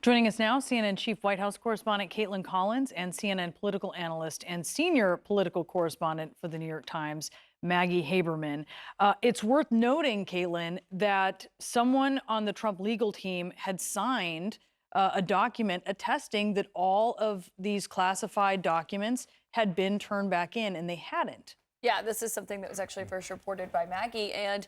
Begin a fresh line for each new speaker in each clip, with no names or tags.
Joining us now, CNN Chief White House Correspondent Caitlin Collins and CNN political analyst and senior political correspondent for the New York Times, Maggie Haberman. It's worth noting, Caitlin, that someone on the Trump legal team had signed a document attesting that all of these classified documents had been turned back in, and they hadn't.
Yeah, this is something that was actually first reported by Maggie. And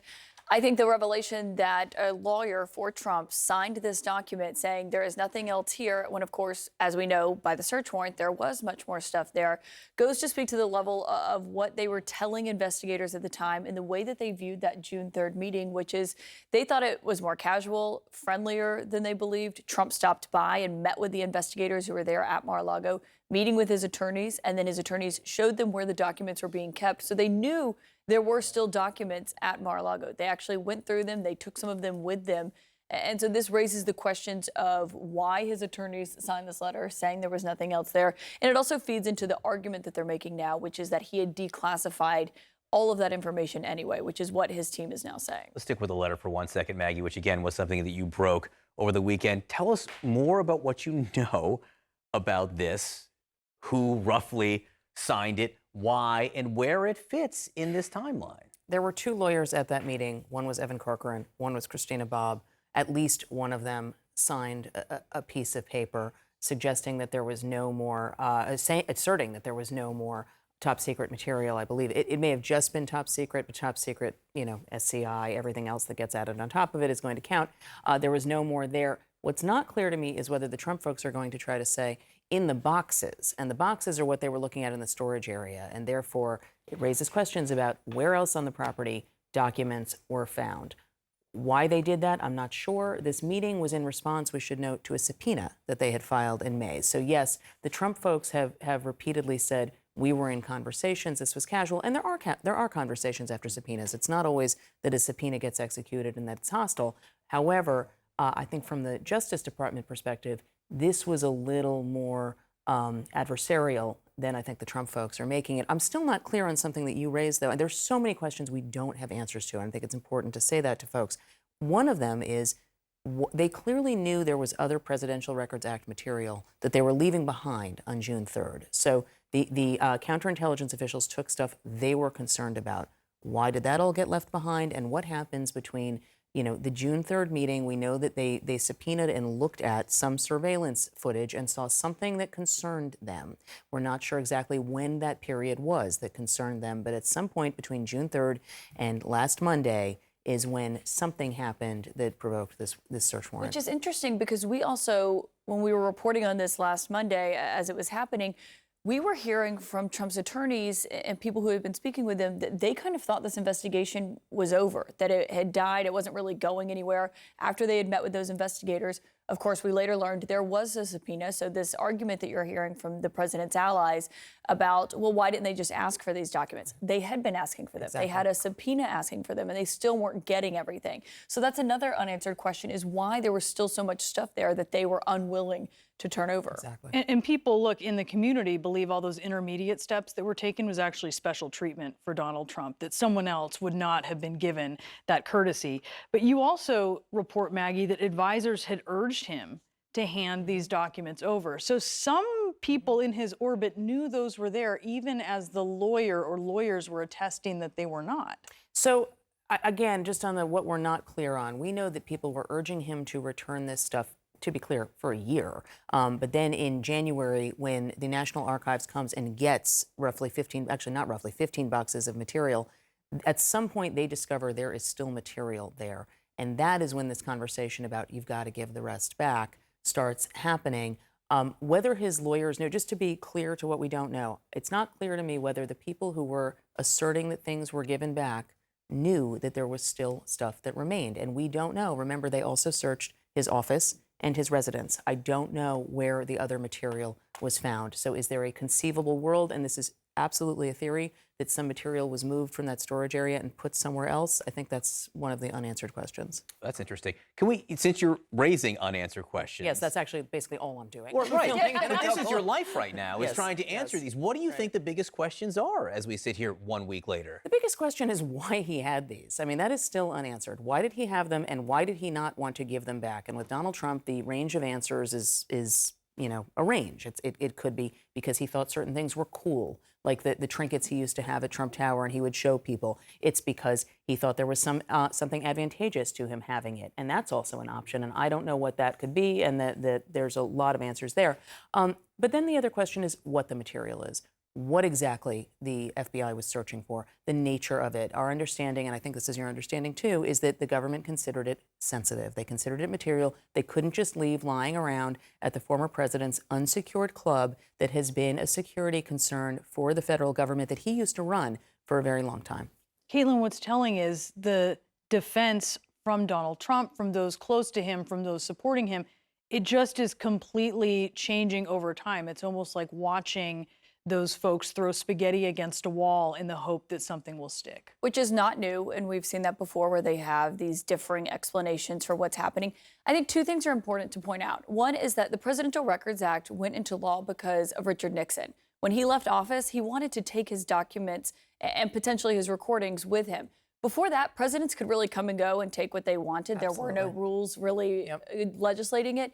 I think the revelation that a lawyer for Trump signed this document saying there is nothing else here, when, of course, as we know by the search warrant, there was much more stuff there, goes to speak to the level of what they were telling investigators at the time and the way that they viewed that June 3rd meeting, which is they thought it was more casual, friendlier than they believed. Trump stopped by and met with the investigators who were there at Mar-a-Lago, meeting with his attorneys, and then his attorneys showed them where the documents were being kept. So they knew there were still documents at Mar-a-Lago. They actually went through them. They took some of them with them. And so this raises the questions of why his attorneys signed this letter saying there was nothing else there. And it also feeds into the argument that they're making now, which is that he had declassified all of that information anyway, which is what his team is now saying.
Let's stick with the letter for 1 second, Maggie, which again was something that you broke over the weekend. Tell us more about what you know about this, who roughly signed it, why, and where it fits in this timeline.
There were two lawyers at that meeting. One was Evan Corcoran, one was Christina Bobb. At least one of them signed a piece of paper suggesting that there was no more, asserting that there was no more top secret material, I believe. It may have just been top secret, but top secret, SCI, everything else that gets added on top of it is going to count. There was no more there. What's not clear to me is whether the Trump folks are going to try to say in the boxes, and the boxes are what they were looking at in the storage area, and therefore it raises questions about where else on the property documents were found. Why they did that, I'm not sure. This meeting was in response, we should note, to a subpoena that they had filed in May. So yes, the Trump folks have repeatedly said we were in conversations, this was casual, and there are conversations after subpoenas. It's not always that a subpoena gets executed and that it's hostile. However, I think from the Justice Department perspective, this was a little more adversarial than I think the Trump folks are making it. I'm still not clear on something that you raised, though. And there's so many questions we don't have answers to, and I think it's important to say that to folks. One of them is they clearly knew there was other Presidential Records Act material that they were leaving behind on June 3rd. So the counterintelligence officials took stuff they were concerned about. Why did that all get left behind? And what happens between the June 3rd meeting? We know that they subpoenaed and looked at some surveillance footage and saw something that concerned them. We're not sure exactly when that period was that concerned them, but at some point between June 3rd and last Monday is when something happened that provoked this search warrant.
Which is interesting because we also, when we were reporting on this last Monday as it was happening, we were hearing from Trump's attorneys and people who had been speaking with them that they kind of thought this investigation was over, that it had died, it wasn't really going anywhere after they had met with those investigators. Of course, we later learned there was a subpoena. So this argument that you're hearing from the president's allies about, well, why didn't they just ask for these documents? They had been asking for them. Exactly. They had a subpoena asking for them, and they still weren't getting everything. So that's another unanswered question, is why there was still so much stuff there that they were unwilling to turn over.
Exactly.
And people, look, in the community believe all those intermediate steps that were taken was actually special treatment for Donald Trump, that someone else would not have been given that courtesy. But you also report, Maggie, that advisors had urged him to hand these documents over. So some people in his orbit knew those were there, even as the lawyer or lawyers were attesting that they were not.
So again, just on what we're not clear on, we know that people were urging him to return this stuff, to be clear, for a year. But then in January, when the National Archives comes and gets roughly 15 boxes of material, at some point they discover there is still material there. And that is when this conversation about you've got to give the rest back starts happening. Whether his lawyers know, just to be clear to what we don't know, it's not clear to me whether the people who were asserting that things were given back knew that there was still stuff that remained. And we don't know. Remember, they also searched his office and his residence. I don't know where the other material was found. So is there a conceivable world, and this is absolutely a theory that some material was moved from that storage area and put somewhere else, I think that's one of the unanswered questions.
That's interesting. Can we, since you're raising unanswered questions?
Yes, that's actually basically all I'm doing.
Well, right.
Filling it
But this
out.
is your life right now, is
Yes,
trying to answer
yes.
these. What do you think the biggest questions are as we sit here 1 week later?
The biggest question is why he had these. I mean, that is still unanswered. Why did he have them, and why did he not want to give them back? And with Donald Trump, the range of answers is a range. It could be because he thought certain things were cool, like the trinkets he used to have at Trump Tower and he would show people. It's because he thought there was something advantageous to him having it, and that's also an option. And I don't know what that could be, and that there's a lot of answers there. But then the other question is what the material is. What exactly the FBI was searching for, the nature of it. Our understanding, and I think this is your understanding too, is that the government considered it sensitive. They considered it material. They couldn't just leave lying around at the former president's unsecured club that has been a security concern for the federal government that he used to run for a very long time.
Caitlin, what's telling is the defense from Donald Trump, from those close to him, from those supporting him, it just is completely changing over time. It's almost like watching those folks throw spaghetti against a wall in the hope that something will stick.
Which is not new, and we've seen that before where they have these differing explanations for what's happening. I think two things are important to point out. One is that the Presidential Records Act went into law because of Richard Nixon. When he left office, he wanted to take his documents and potentially his recordings with him. Before that, presidents could really come and go and take what they wanted. There were no rules really legislating it.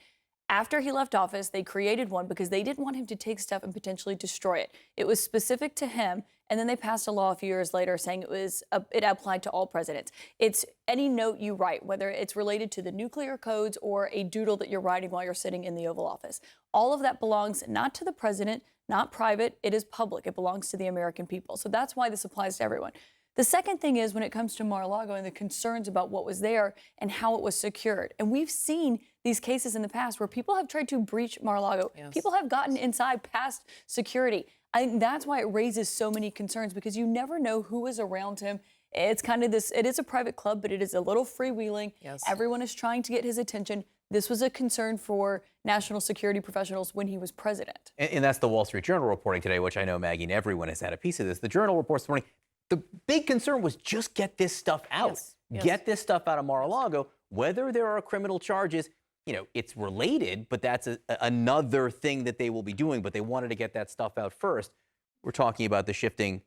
After he left office, they created one because they didn't want him to take stuff and potentially destroy it. It was specific to him, and then they passed a law a few years later saying it applied to all presidents. It's any note you write, whether it's related to the nuclear codes or a doodle that you're writing while you're sitting in the Oval Office. All of that belongs not to the president, not private. It is public. It belongs to the American people. So that's why this applies to everyone. The second thing is when it comes to Mar-a-Lago and the concerns about what was there and how it was secured. And we've seen these cases in the past where people have tried to breach Mar-a-Lago.
Yes.
People have gotten inside past security. I think that's why it raises so many concerns because you never know who is around him. It's kind of this, it is a private club, but it is a little freewheeling.
Yes.
Everyone is trying to get his attention. This was a concern for national security professionals when he was president.
And that's the Wall Street Journal reporting today, which I know Maggie and everyone has had a piece of this. The Journal reports this morning, the big concern was just get this stuff out.
Yes, yes.
Get this stuff out of Mar-a-Lago. Whether there are criminal charges, it's related, but that's another thing that they will be doing. But they wanted to get that stuff out first. We're talking about the shifting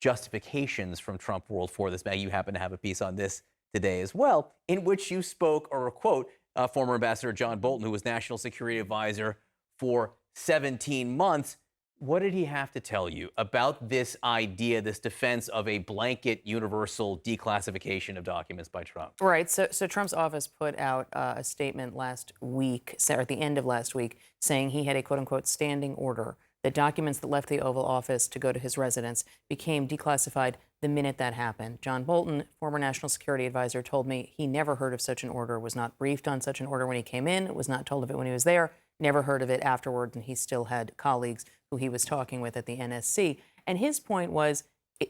justifications from Trump world for this. Maggie, you happen to have a piece on this today as well, in which you spoke, or a quote, former Ambassador John Bolton, who was National Security Advisor for 17 months. What did he have to tell you about this idea, this defense of a blanket universal declassification of documents by Trump?
Right. So Trump's office put out a statement last week, or at the end of last week, saying he had a quote-unquote standing order that documents that left the Oval Office to go to his residence became declassified the minute that happened. John Bolton, former National Security Advisor, told me he never heard of such an order, was not briefed on such an order when he came in, was not told of it when he was there, never heard of it afterwards, and he still had colleagues who he was talking with at the NSC. And his point was,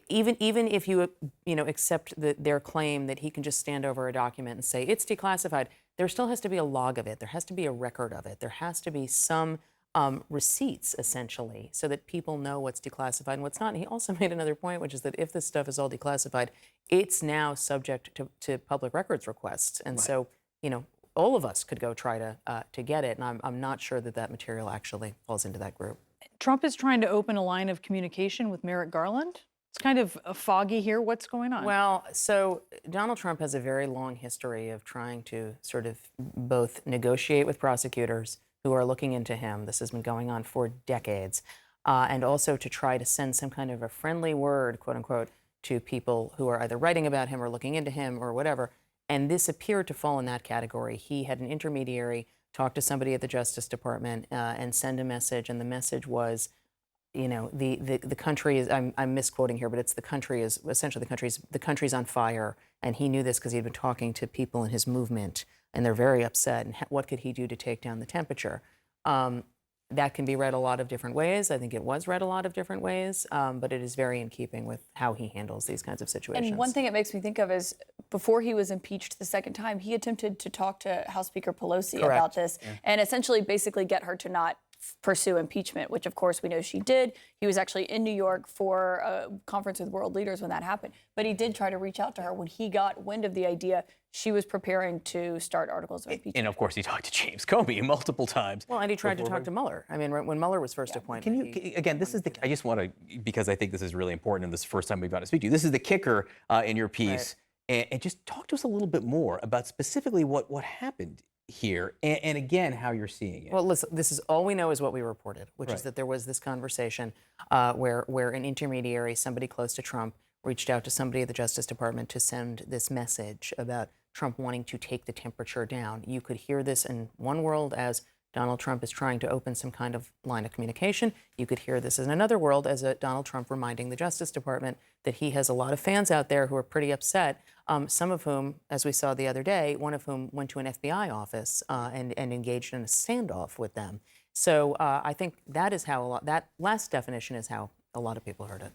even if you accept their claim that he can just stand over a document and say it's declassified, there still has to be a log of it. There has to be a record of it. There has to be some receipts, essentially, so that people know what's declassified and what's not. And he also made another point, which is that if this stuff is all declassified, it's now subject to public records requests. And so, all of us could go try to get it. And I'm not sure that material actually falls into that group.
Trump is trying to open a line of communication with Merrick Garland. It's kind of foggy here. What's going on?
Well, so Donald Trump has a very long history of trying to sort of both negotiate with prosecutors who are looking into him. This has been going on for decades. And also to try to send some kind of a friendly word, quote unquote, to people who are either writing about him or looking into him or whatever. And this appeared to fall in that category. He had an intermediary talk to somebody at the Justice Department and send a message. And the message was, the country is, I'm misquoting here, but it's the country is, essentially the country's on fire. And he knew this because he'd been talking to people in his movement, and they're very upset. And what could he do to take down the temperature? That can be read a lot of different ways. I think it was read a lot of different ways, but it is very in keeping with how he handles these kinds of situations.
And one thing it makes me think of is before he was impeached the second time, he attempted to talk to House Speaker Pelosi
Correct.
about this and essentially basically get her to not pursue impeachment, which of course we know she did. He was actually in New York for a conference with world leaders when that happened. But he did try to reach out to her when he got wind of the idea she was preparing to start articles of impeachment.
And of course, he talked to James Comey multiple times.
Well, and he tried to
before-
talk to Mueller. I mean, when Mueller was first appointed.
Can you, again, this is the, I just want to, because I think this is really important and this is the first time we've got to speak to you. This is the kicker in your piece. And just talk to us a little bit more about specifically what happened here and again, how you're seeing it.
Well, listen, this is all we know is what we reported, which is
Right.
that there was this conversation where an intermediary, somebody close to Trump, reached out to somebody at the Justice Department to send this message about Trump wanting to take the temperature down. You could hear this in one world as Donald Trump is trying to open some kind of line of communication. You could hear this in another world as Donald Trump reminding the Justice Department that he has a lot of fans out there who are pretty upset, some of whom, as we saw the other day, one of whom went to an FBI office and engaged in a standoff with them. So I think that is how that last definition is how a lot of people heard it.